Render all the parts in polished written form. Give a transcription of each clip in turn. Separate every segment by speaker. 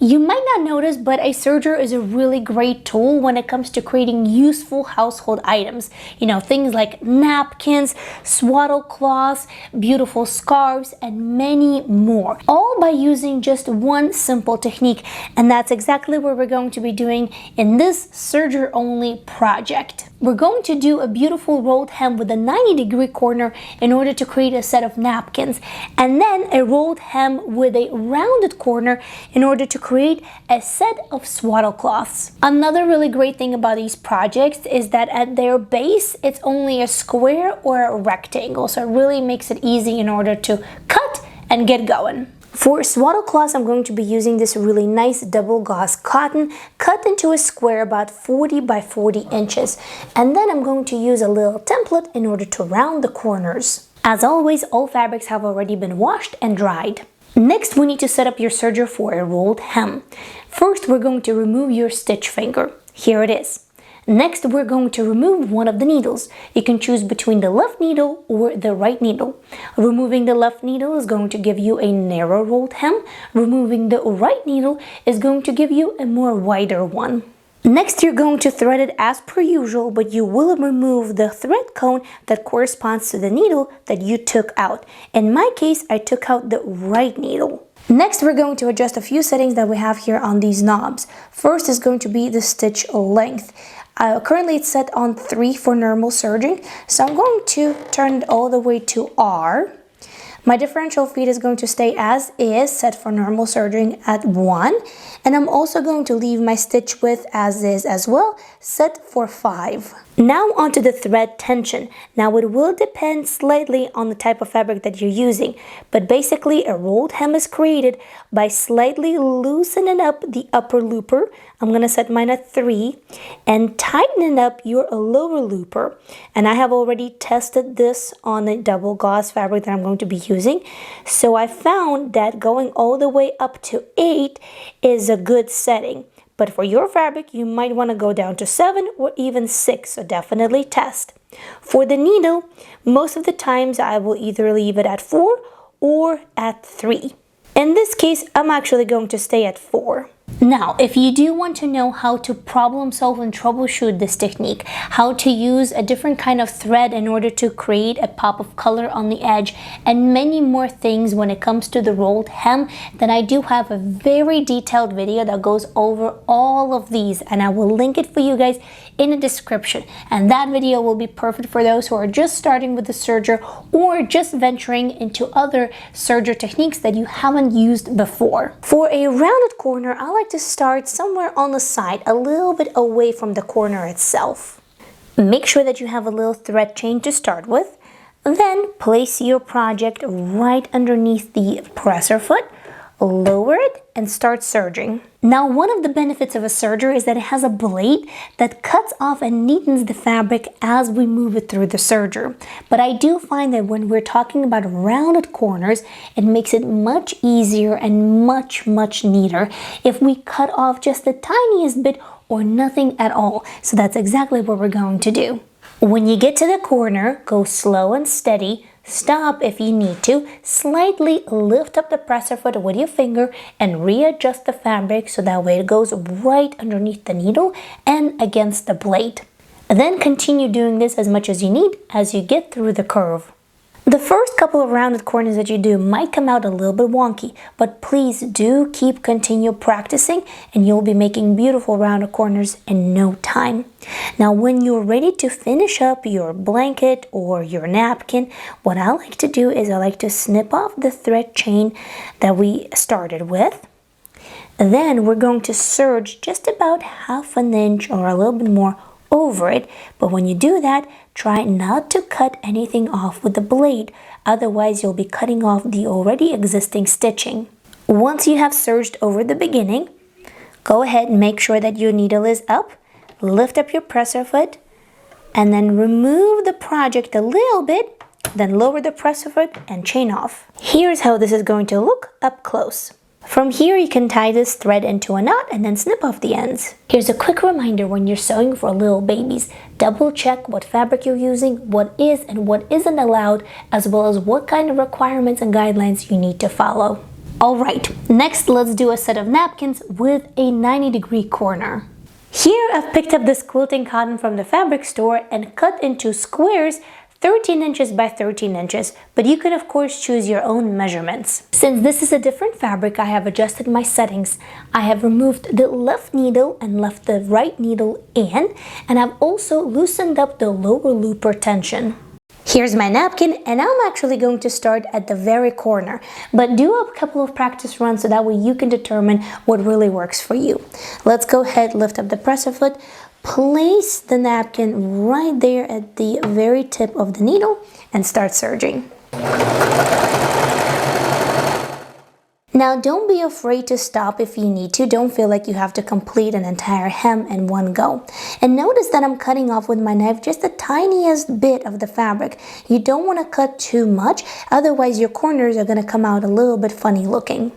Speaker 1: You might not notice, but a serger is a really great tool when it comes to creating useful household items. You know, things like napkins, swaddle cloths, beautiful scarves, and many more. All by using just one simple technique. And that's exactly what we're going to be doing in this serger only project. We're going to do a beautiful rolled hem with a 90-degree corner in order to create a set of napkins, and then a rolled hem with a rounded corner in order to create a set of swaddle cloths. Another really great thing about these projects is that at their base it's only a square or a rectangle, so it really makes it easy in order to cut and get going. For swaddle cloths, I'm going to be using this really nice double gauze cotton cut into a square about 40 by 40 inches. And then I'm going to use a little template in order to round the corners. As always, all fabrics have already been washed and dried. Next, we need to set up your serger for a rolled hem. First, we're going to remove your stitch finger. Here it is. Next, we're going to remove one of the needles. You can choose between the left needle or the right needle. Removing the left needle is going to give you a narrow rolled hem. Removing the right needle is going to give you a more wider one. Next, you're going to thread it as per usual, but you will remove the thread cone that corresponds to the needle that you took out. In my case, I took out the right needle. Next, we're going to adjust a few settings that we have here on these knobs. First is going to be the stitch length. Currently it's set on 3 for normal serging, so I'm going to turn it all the way to R. My differential feet is going to stay as is, set for normal serging at 1. And I'm also going to leave my stitch width as is as well, set for 5. Now onto the thread tension. Now it will depend slightly on the type of fabric that you're using, but basically a rolled hem is created by slightly loosening up the upper looper. I'm going to set mine at 3 and tightening up your lower looper. And I have already tested this on the double gauze fabric that I'm going to be using. So I found that going all the way up to 8 is a good setting. But for your fabric, you might want to go down to 7 or even 6, so definitely test. For the needle, most of the times I will either leave it at 4 or at 3. In this case, I'm actually going to stay at 4. Now, if you do want to know how to problem solve and troubleshoot this technique, how to use a different kind of thread in order to create a pop of color on the edge, and many more things when it comes to the rolled hem, then I do have a very detailed video that goes over all of these, and I will link it for you guys in the description. And that video will be perfect for those who are just starting with the serger or just venturing into other serger techniques that you haven't used before. For a rounded corner, I like to start somewhere on the side, a little bit away from the corner itself. Make sure that you have a little thread chain to start with. Then place your project right underneath the presser foot, lower it, and start serging. Now, one of the benefits of a serger is that it has a blade that cuts off and neatens the fabric as we move it through the serger. But I do find that when we're talking about rounded corners, it makes it much easier and much neater if we cut off just the tiniest bit or nothing at all. So that's exactly what we're going to do. When you get to the corner, go slow and steady. Stop if you need to, slightly lift up the presser foot with your finger and readjust the fabric so that way it goes right underneath the needle and against the blade. Then continue doing this as much as you need as you get through the curve. The first couple of rounded corners that you do might come out a little bit wonky, but please do continue practicing and you'll be making beautiful rounded corners in no time. Now, when you're ready to finish up your blanket or your napkin, what I like to do is I like to snip off the thread chain that we started with. Then we're going to serge just about ½ an inch or a little bit more over it, but when you do that, try not to cut anything off with the blade, otherwise you'll be cutting off the already existing stitching. Once you have serged over the beginning, go ahead and make sure that your needle is up, lift up your presser foot, and then remove the project a little bit, then lower the presser foot and chain off. Here's how this is going to look up close. From here, you can tie this thread into a knot and then snip off the ends. Here's a quick reminder when you're sewing for little babies. Double check what fabric you're using, what is and what isn't allowed, as well as what kind of requirements and guidelines you need to follow. Alright, next let's do a set of napkins with a 90-degree corner. Here I've picked up this quilting cotton from the fabric store and cut into squares 13 inches by 13 inches, but you can of course choose your own measurements. Since this is a different fabric, I have adjusted my settings. I have removed the left needle and left the right needle in, and I've also loosened up the lower looper tension. Here's my napkin, and I'm actually going to start at the very corner, but do a couple of practice runs so that way you can determine what really works for you. Let's go ahead, lift up the presser foot, place the napkin right there at the very tip of the needle and start serging. Now don't be afraid to stop if you need to. Don't feel like you have to complete an entire hem in one go. And notice that I'm cutting off with my knife just the tiniest bit of the fabric. You don't want to cut too much, otherwise your corners are going to come out a little bit funny looking.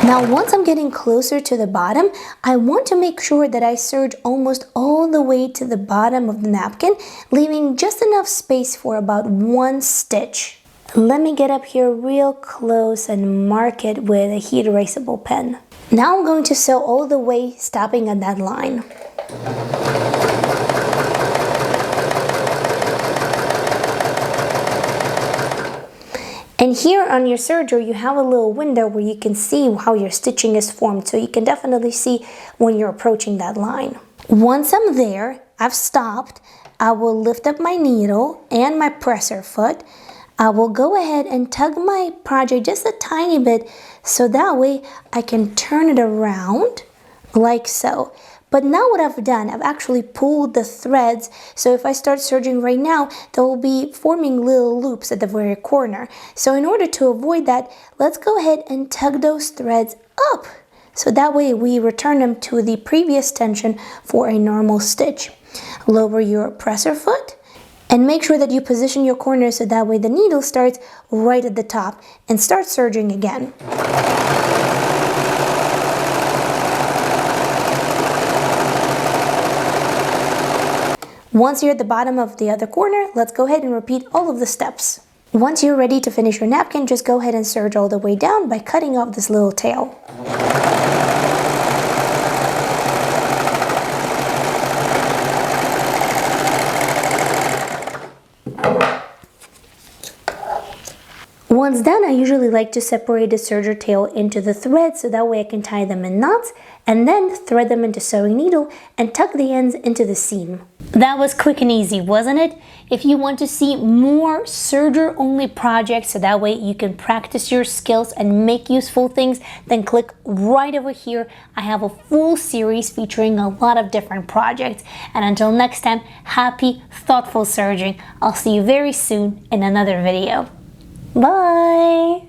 Speaker 1: Now once I'm getting closer to the bottom, I want to make sure that I serge almost all the way to the bottom of the napkin, leaving just enough space for about 1 stitch. Let me get up here real close and mark it with a heat erasable pen. Now I'm going to sew all the way, stopping at that line. And here on your serger, you have a little window where you can see how your stitching is formed, so you can definitely see when you're approaching that line. Once I'm there, I've stopped, I will lift up my needle and my presser foot. I will go ahead and tug my project just a tiny bit so that way I can turn it around like so. But now what I've done, I've actually pulled the threads, so if I start serging right now, they will be forming little loops at the very corner. So in order to avoid that, let's go ahead and tug those threads up. So that way we return them to the previous tension for a normal stitch. Lower your presser foot. And make sure that you position your corners so that way the needle starts right at the top and start serging again. Once you're at the bottom of the other corner, let's go ahead and repeat all of the steps. Once you're ready to finish your napkin, just go ahead and serge all the way down by cutting off this little tail. Once done, I usually like to separate the serger tail into the threads so that way I can tie them in knots and then thread them into sewing needle and tuck the ends into the seam. That was quick and easy, wasn't it? If you want to see more serger only projects so that way you can practice your skills and make useful things, then click right over here. I have a full series featuring a lot of different projects. And until next time, happy, thoughtful serging. I'll see you very soon in another video. Bye!